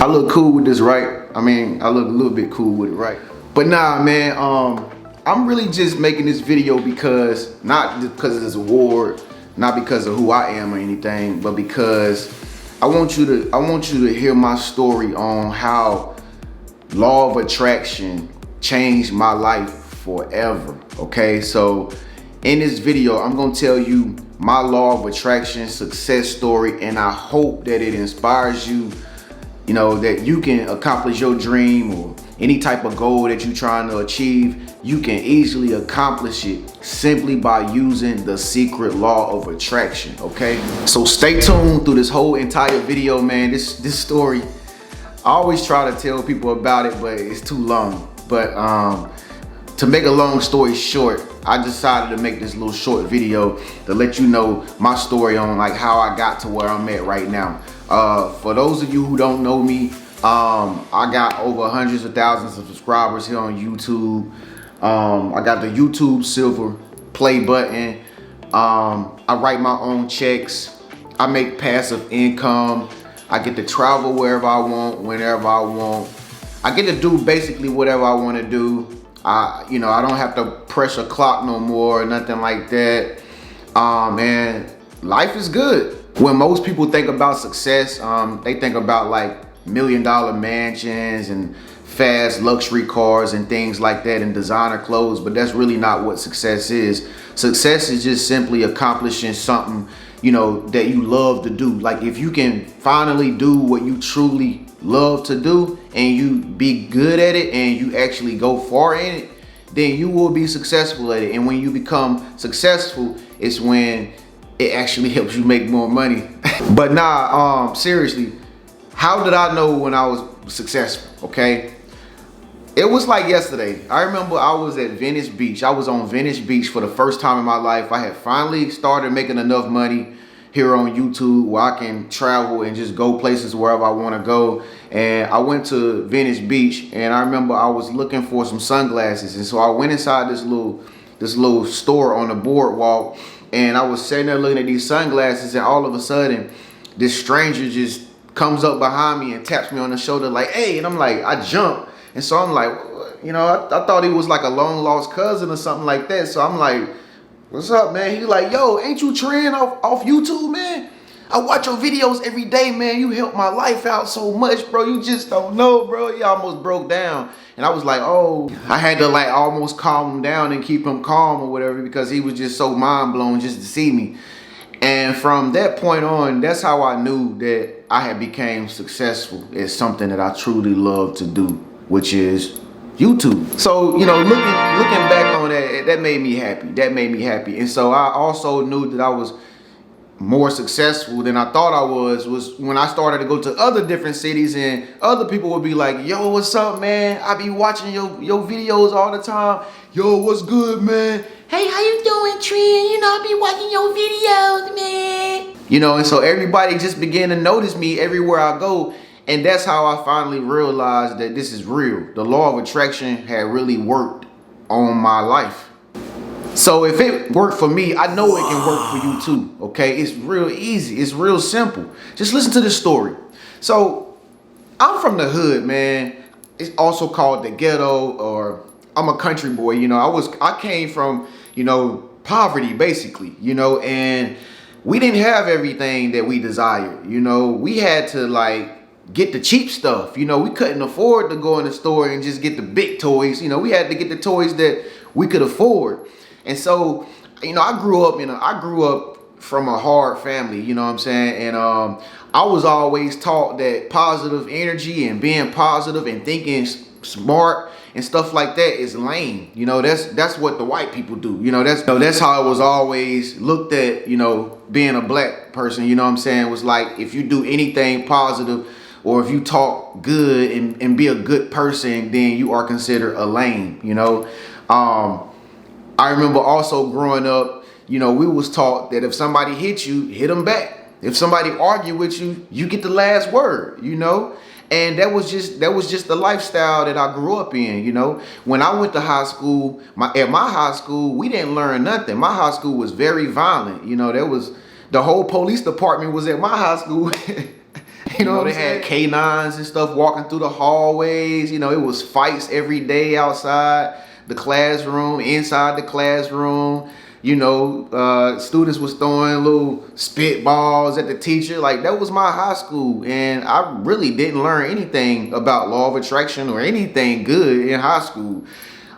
I look cool with this, right? I mean, I look a little bit cool with it, right? But nah, man, I'm really just making this video because, not because of this award, not because of who I am or anything, but because I want you to hear my story on how law of attraction changed my life forever. Okay, so in this video, I'm gonna tell you my law of attraction success story, and I hope that it inspires you, you know, that you can accomplish your dream or any type of goal that you're trying to achieve. You can easily accomplish it simply by using the secret law of attraction. Okay, so stay tuned through this whole entire video, man. This story, I always try to tell people about it, but it's too long. But to make a long story short, I decided to make this little short video to let you know my story on like how I got to where I'm at right now. For those of you who don't know me, I got over hundreds of thousands of subscribers here on YouTube. I got the YouTube silver play button. I write my own checks. I make passive income. I get to travel wherever I want, whenever I want. I get to do basically whatever I want to do. I don't have to press a clock no more or nothing like that. And life is good. When most people think about success, they think about like $1 million mansions and fast luxury cars and things like that and designer clothes, but that's really not what success is. Success is just simply accomplishing something, you know, that you love to do. Like if you can finally do what you truly love to do and you be good at it and you actually go far in it, then you will be successful at it. And when you become successful, it's when it actually helps you make more money. But nah, seriously, how did I know when I was successful? Okay, it was like yesterday. I remember I was at Venice Beach. I was on Venice Beach for the first time in my life. I had finally started making enough money here on YouTube where I can travel and just go places wherever I want to go. And I went to Venice Beach, and I remember I was looking for some sunglasses, and so I went inside this little store on the boardwalk, and I was sitting there looking at these sunglasses, and all of a sudden this stranger just comes up behind me and taps me on the shoulder like, "Hey," and I'm like, I jump, and so I'm like, you know, I thought he was like a long lost cousin or something like that. So I'm like, "What's up, man?" He's like, "Yo, ain't you Tren off YouTube, man? I watch your videos every day, man. You help my life out so much, bro. You just don't know, bro." He almost broke down. And I was like, oh, I had to like almost calm him down and keep him calm or whatever, because he was just so mind blown just to see me. And from that point on, that's how I knew that I had became successful at something that I truly love to do, which is YouTube. So, you know, looking back on that, that made me happy. That made me happy. And so I also knew that I was more successful than I thought I was when I started to go to other different cities, and other people would be like, "Yo, what's up, man? I be watching your videos all the time. Yo, what's good, man? Hey, how you doing, Tren? You know, I be watching your videos, man." You know, and so everybody just began to notice me everywhere I go. And that's how I finally realized that this is real. The law of attraction had really worked on my life. So if it worked for me, I know it can work for you too, okay? It's real easy. It's real simple. Just listen to this story. So I'm from the hood, man. It's also called the ghetto, or I'm a country boy. You know, I came from, you know, poverty basically, you know, and we didn't have everything that we desired. You know, we had to like get the cheap stuff. You know, we couldn't afford to go in the store and just get the big toys. You know, we had to get the toys that we could afford. And so, you know, I grew up from a hard family, you know what I'm saying? And I was always taught that positive energy and being positive and thinking smart and stuff like that is lame. You know, that's what the white people do. You know, that's how it was always looked at, you know, being a black person, you know what I'm saying? It was like, if you do anything positive, or if you talk good and be a good person, then you are considered a lame, you know? I remember also growing up, you know, we was taught that if somebody hit you, hit them back. If somebody argue with you, you get the last word, you know? And that was just the lifestyle that I grew up in, you know? When I went to high school, at my high school, we didn't learn nothing. My high school was very violent. You know, the whole police department was at my high school. You know, they had canines and stuff walking through the hallways. You know, it was fights every day outside the classroom, inside the classroom. You know, students was throwing little spitballs at the teacher. Like, that was my high school. And I really didn't learn anything about law of attraction or anything good in high school.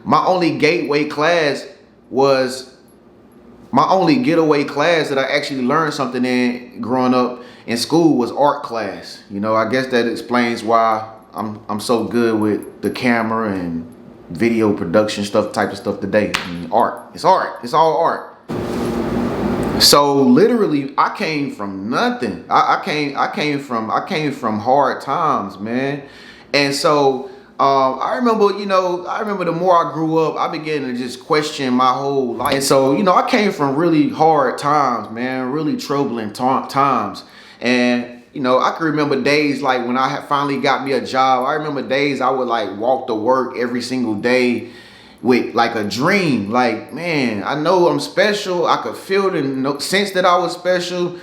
My only getaway class that I actually learned something in growing up in school was art class. You know, I guess that explains why I'm so good with the camera and video production type of stuff today. I mean, art. It's art. It's all art. So literally, I came from nothing. I came from hard times, man. And so I remember the more I grew up, I began to just question my whole life. And so, you know, I came from really hard times, man, really troubling times. And you know, I can remember days like when I had finally got me a job. I remember days I would like walk to work every single day with like a dream. Like, man, I know I'm special. I could feel the sense that I was special.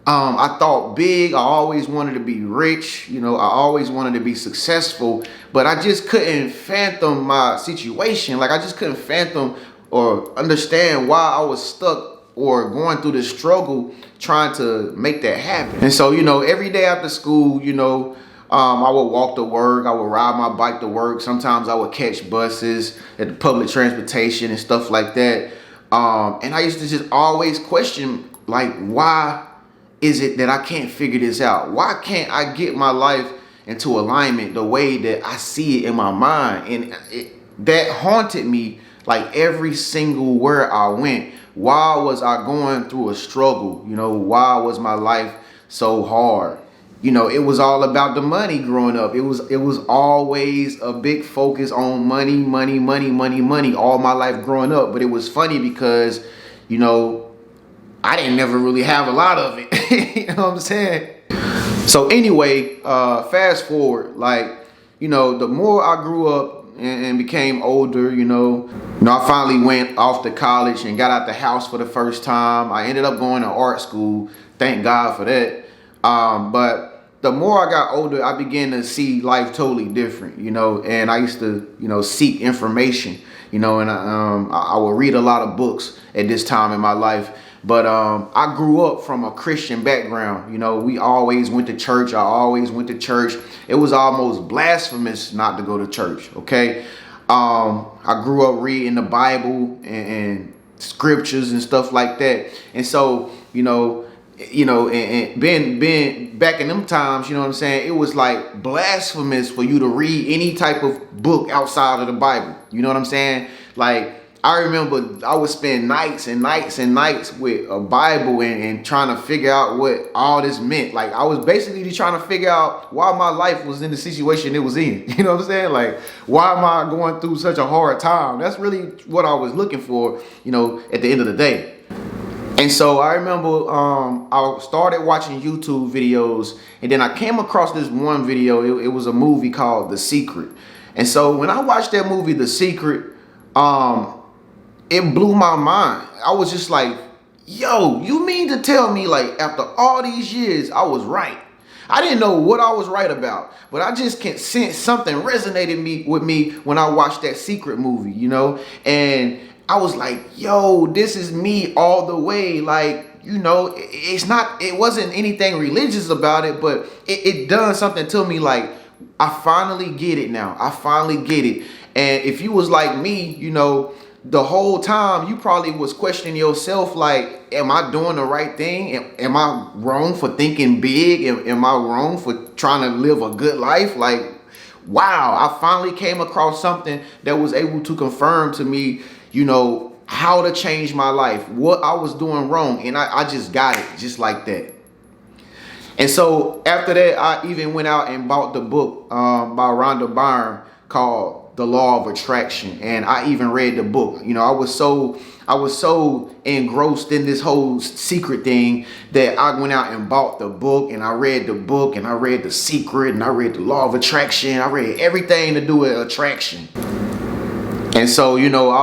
I thought big. I always wanted to be rich. You know, I always wanted to be successful, but I just couldn't fathom my situation. Like, I just couldn't fathom or understand why I was stuck or going through this struggle trying to make that happen. And so, you know, every day after school, you know, I would walk to work. I would ride my bike to work. Sometimes I would catch buses at the public transportation and stuff like that. And I used to just always question, like, why is it that I can't figure this out? Why can't I get my life into alignment the way that I see it in my mind? And that haunted me like every single where I went. Why was I going through a struggle? You know, why was my life so hard? You know, it was all about the money growing up. It was always a big focus on money, money, money, money, money all my life growing up. But it was funny because, you know, I didn't never really have a lot of it. You know what I'm saying? So anyway, fast forward, like, you know, the more I grew up and became older, you know, I finally went off to college and got out the house for the first time. I ended up going to art school. Thank God for that. But the more I got older, I began to see life totally different, you know, and I used to, you know, seek information, you know, and I would read a lot of books at this time in my life. But I grew up from a Christian background. You know, we always went to church. I always went to church. It was almost blasphemous not to go to church, okay? I grew up reading the Bible and scriptures and stuff like that. And so, and being back in them times, you know what I'm saying? It was like blasphemous for you to read any type of book outside of the Bible. You know what I'm saying? Like, I remember I would spend nights and nights and nights with a Bible and trying to figure out what all this meant. Like, I was basically just trying to figure out why my life was in the situation it was in. You know what I'm saying? Like, why am I going through such a hard time? That's really what I was looking for, you know, at the end of the day. And so I remember I started watching YouTube videos, and then I came across this one video. It was a movie called The Secret. And so when I watched that movie, The Secret, it blew my mind. I was just like, yo, you mean to tell me, like, after all these years, I was right? I didn't know what I was right about, but I just can't sense something resonated with me when I watched that Secret movie, you know? And I was like, yo, this is me all the way. Like, you know, it wasn't anything religious about it, but it done something to me. Like, I finally get it now. I finally get it. And if you was like me, you know, the whole time you probably was questioning yourself, like, am I doing the right thing? Am I wrong for thinking big? Am I wrong for trying to live a good life? Like, wow, I finally came across something that was able to confirm to me, you know, how to change my life, what I was doing wrong. And I just got it just like that. And so after that, I even went out and bought the book by Rhonda Byrne called The Law of Attraction, and I even read the book. You know, I was so engrossed in this whole secret thing that I went out and bought the book, and I read the book, and I read The Secret, and I read The Law of Attraction. I read everything to do with attraction. And so, you know, I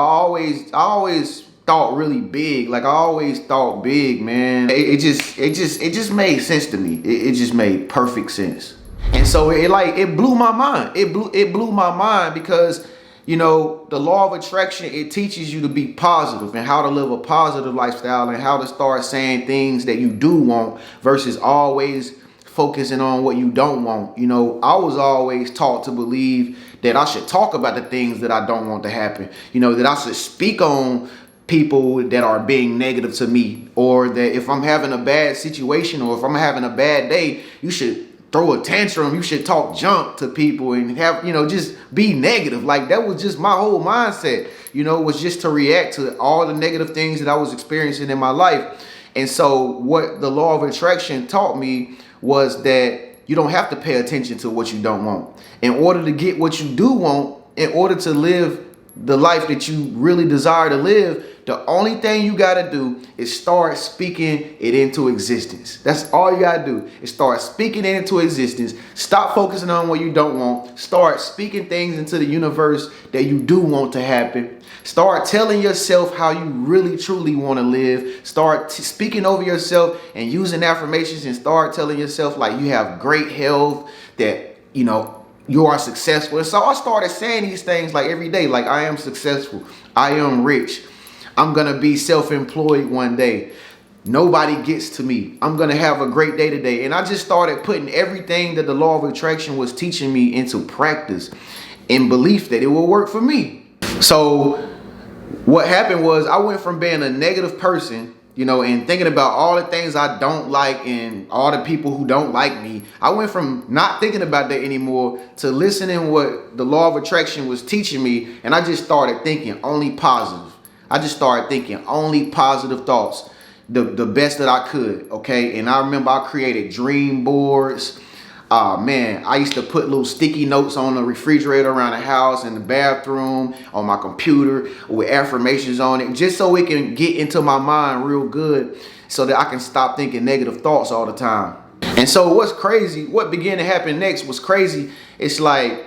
always thought really big. Like I always thought big, man. It just made sense to me. It just made perfect sense. And so it blew my mind. It blew my mind because, you know, the law of attraction, it teaches you to be positive and how to live a positive lifestyle and how to start saying things that you do want versus always focusing on what you don't want. You know, I was always taught to believe that I should talk about the things that I don't want to happen. You know, that I should speak on people that are being negative to me, or that if I'm having a bad situation or if I'm having a bad day, you should throw a tantrum, you should talk junk to people and have, you know, just be negative. Like that was just my whole mindset, you know, was just to react to all the negative things that I was experiencing in my life. And so what the law of attraction taught me was that you don't have to pay attention to what you don't want. In order to get what you do want, in order to live the life that you really desire to live, the only thing you gotta do is start speaking it into existence. That's all you gotta do is start speaking it into existence. Stop focusing on what you don't want. Start speaking things into the universe that you do want to happen. Start telling yourself how you really truly want to live. Start speaking over yourself and using affirmations, and start telling yourself like you have great health, that, you know, you are successful. And so I started saying these things like every day, like I am successful, I am rich, I'm gonna be self-employed one day, nobody gets to me, I'm gonna have a great day today. And I just started putting everything that the law of attraction was teaching me into practice in belief that it will work for me. So what happened was I went from being a negative person, you know, and thinking about all the things I don't like and all the people who don't like me. I went from not thinking about that anymore to listening what the law of attraction was teaching me. And I just started thinking only positive. I just started thinking only positive thoughts, the best that I could, okay? And I remember I created dream boards. Man, I used to put little sticky notes on the refrigerator around the house, in the bathroom, on my computer with affirmations on it, just so it can get into my mind real good so that I can stop thinking negative thoughts all the time. And so what's crazy, what began to happen next was crazy. It's like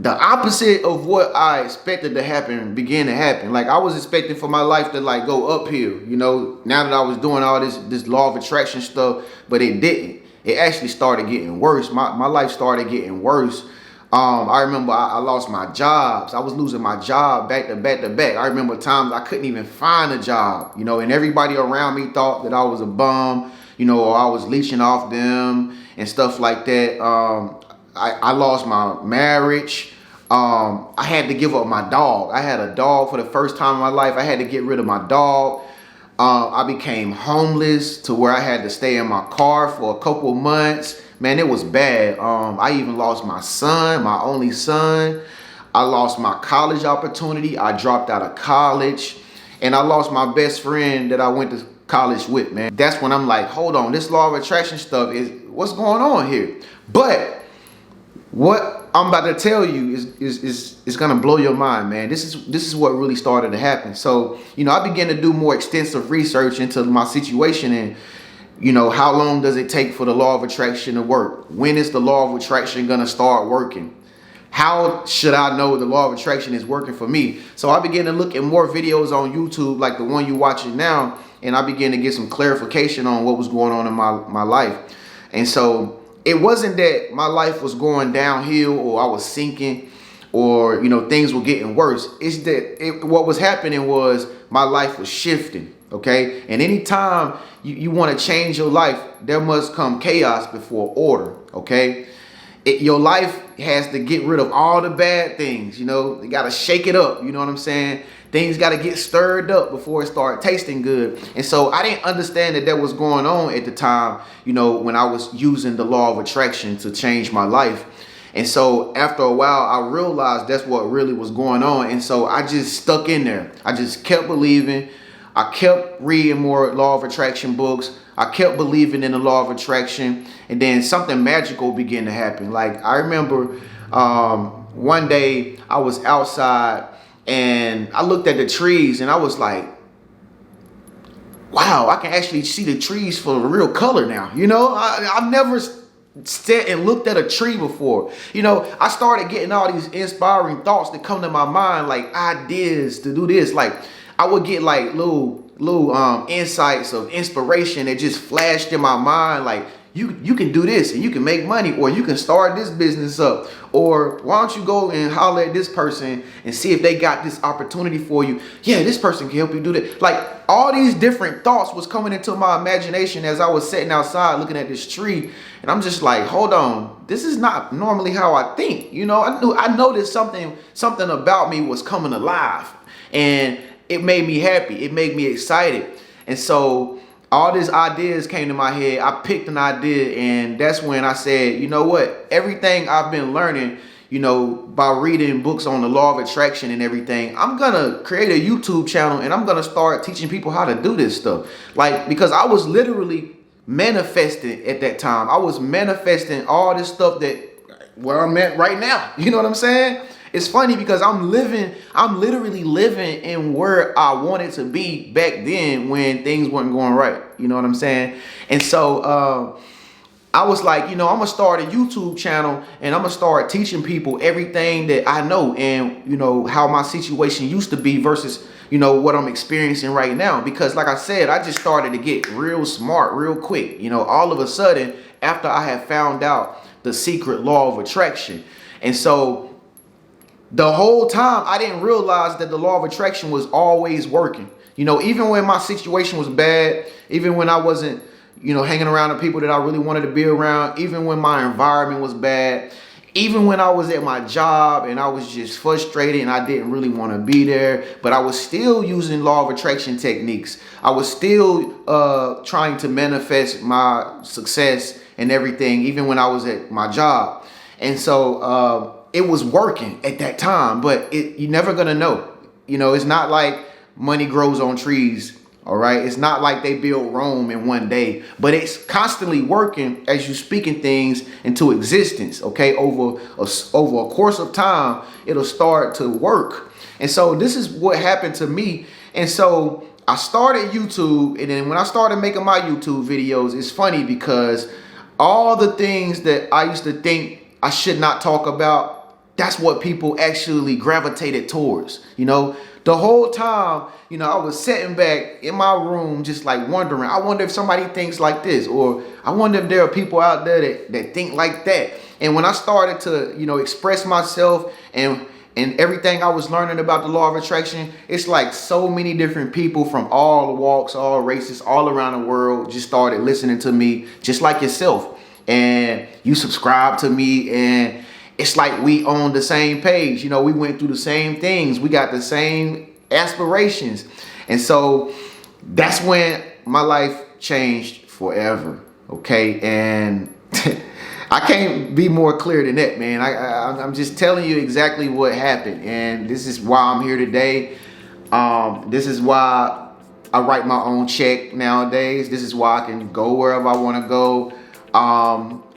the opposite of what I expected to happen began to happen. Like I was expecting for my life to like go uphill, you know, now that I was doing all this law of attraction stuff, but it didn't. It actually started getting worse. My life started getting worse. I remember I lost my jobs. I was losing my job back to back to back. I remember times I couldn't even find a job, you know, and everybody around me thought that I was a bum, you know, or I was leeching off them and stuff like that. I lost my marriage. I had to give up my dog. I had a dog for the first time in my life. I had to get rid of my dog. I became homeless to where I had to stay in my car for a couple months. Man, it was bad. I even lost my son, my only son. I lost my college opportunity. I dropped out of college. And I lost my best friend that I went to college with, man. That's when I'm like, hold on, this law of attraction stuff is, what's going on here? But what I'm about to tell you is gonna blow your mind, man. This is what really started to happen. So, you know, I began to do more extensive research into my situation and, you know, how long does it take for the law of attraction to work? When is the law of attraction gonna start working? How should I know the law of attraction is working for me? So I began to look at more videos on YouTube like the one you're watching now, and I began to get some clarification on what was going on in my life. And so it wasn't that my life was going downhill or I was sinking or, you know, things were getting worse. It's that what was happening was my life was shifting, okay? And anytime you want to change your life, there must come chaos before order, okay? Your life has to get rid of all the bad things, you know? You got to shake it up, you know what I'm saying? Things got to get stirred up before it start tasting good. And so I didn't understand that was going on at the time, you know, when I was using the law of attraction to change my life. And so after a while, I realized that's what really was going on. And so I just stuck in there. I just kept believing. I kept reading more law of attraction books. I kept believing in the law of attraction. And then something magical began to happen. Like I remember one day I was outside and I looked at the trees and I was like, wow, I can actually see the trees for the real color now. You know, I've never sat and looked at a tree before. You know, I started getting all these inspiring thoughts that come to my mind, like ideas to do this. Like I would get like little insights of inspiration that just flashed in my mind, like you can do this and you can make money, or you can start this business up, or why don't you go and holler at this person and see if they got this opportunity for you. Yeah, this person can help you do that. Like all these different thoughts was coming into my imagination as I was sitting outside looking at this tree, and I'm just like, hold on, this is not normally how I think. You know, I noticed something about me was coming alive, and it made me happy. It made me excited. And so all these ideas came to my head. I picked an idea, and that's when I said, you know what? Everything I've been learning, you know, by reading books on the law of attraction and everything, I'm gonna create a YouTube channel and I'm gonna start teaching people how to do this stuff. Like, because I was literally manifesting at that time. I was manifesting all this stuff that where I'm at right now. You know what I'm saying? It's funny because I'm literally living in where I wanted to be back then when things weren't going right. You know what I'm saying? And so I was like, you know, I'm gonna start a YouTube channel and I'm gonna start teaching people everything that I know, and you know how my situation used to be versus, you know, what I'm experiencing right now. Because like I said, I just started to get real smart real quick. You know, all of a sudden after I had found out the secret law of attraction. And so the whole time I didn't realize that the law of attraction was always working. You know, even when my situation was bad, even when I wasn't, you know, hanging around the people that I really wanted to be around, even when my environment was bad, even when I was at my job and I was just frustrated and I didn't really want to be there, but I was still using law of attraction techniques. I was still trying to manifest my success and everything, even when I was at my job. And so it was working at that time, but you're never gonna know. You know, it's not like money grows on trees. All right, it's not like they built Rome in one day, but it's constantly working as you speaking things into existence. Okay, over a course of time, it'll start to work. And so this is what happened to me. And so I started YouTube, and then when I started making my YouTube videos, it's funny because all the things that I used to think I should not talk about, that's what people actually gravitated towards. You know, the whole time, you know, I was sitting back in my room just like wondering, I wonder if somebody thinks like this, or I wonder if there are people out there that think like that. And when I started to, you know, express myself and everything I was learning about the law of attraction, it's like so many different people from all walks, all races, all around the world just started listening to me, just like yourself. And you subscribe to me, and it's like we on the same page. You know, we went through the same things. We got the same aspirations. And so that's when my life changed forever. Okay. And I can't be more clear than that, man. I'm just telling you exactly what happened. And this is why I'm here today. This is why I write my own check nowadays. This is why I can go wherever I want to go.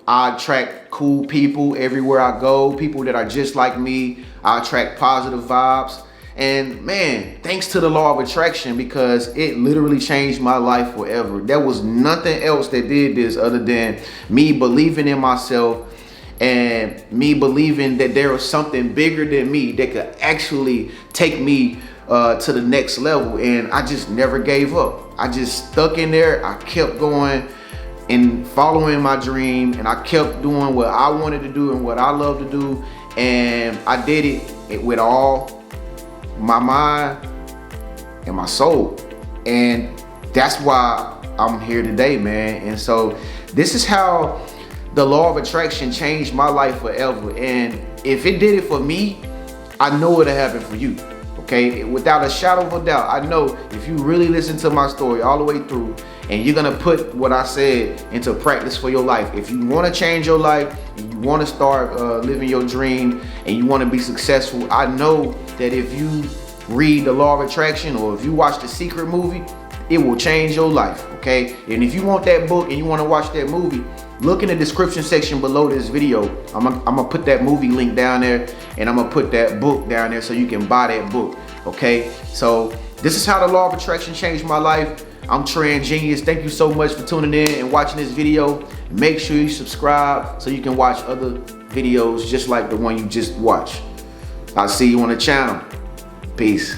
I attract cool people everywhere I go, people that are just like me. I attract positive vibes. And man, thanks to the law of attraction, because it literally changed my life forever. There was nothing else that did this other than me believing in myself and me believing that there was something bigger than me that could actually take me to the next level. And I just never gave up. I just stuck in there. I kept going and following my dream, and I kept doing what I wanted to do and what I love to do. And I did it with all my mind and my soul. And that's why I'm here today, man. And so this is how the law of attraction changed my life forever. And if it did it for me, I know it'll happen for you. Okay, without a shadow of a doubt, I know if you really listen to my story all the way through, and you're gonna put what I said into practice for your life. If you want to change your life, and you want to start living your dream, and you want to be successful, I know that if you read the law of attraction, or if you watch the Secret movie, it will change your life. Okay, and if you want that book and you want to watch that movie, look in the description section below this video. I'm gonna put that movie link down there, and I'm gonna put that book down there so you can buy that book. Okay, so this is how the law of attraction changed my life. I'm TreniuS. Thank you so much for tuning in and watching this video. Make sure you subscribe so you can watch other videos just like the one you just watched. I'll see you on the channel. Peace.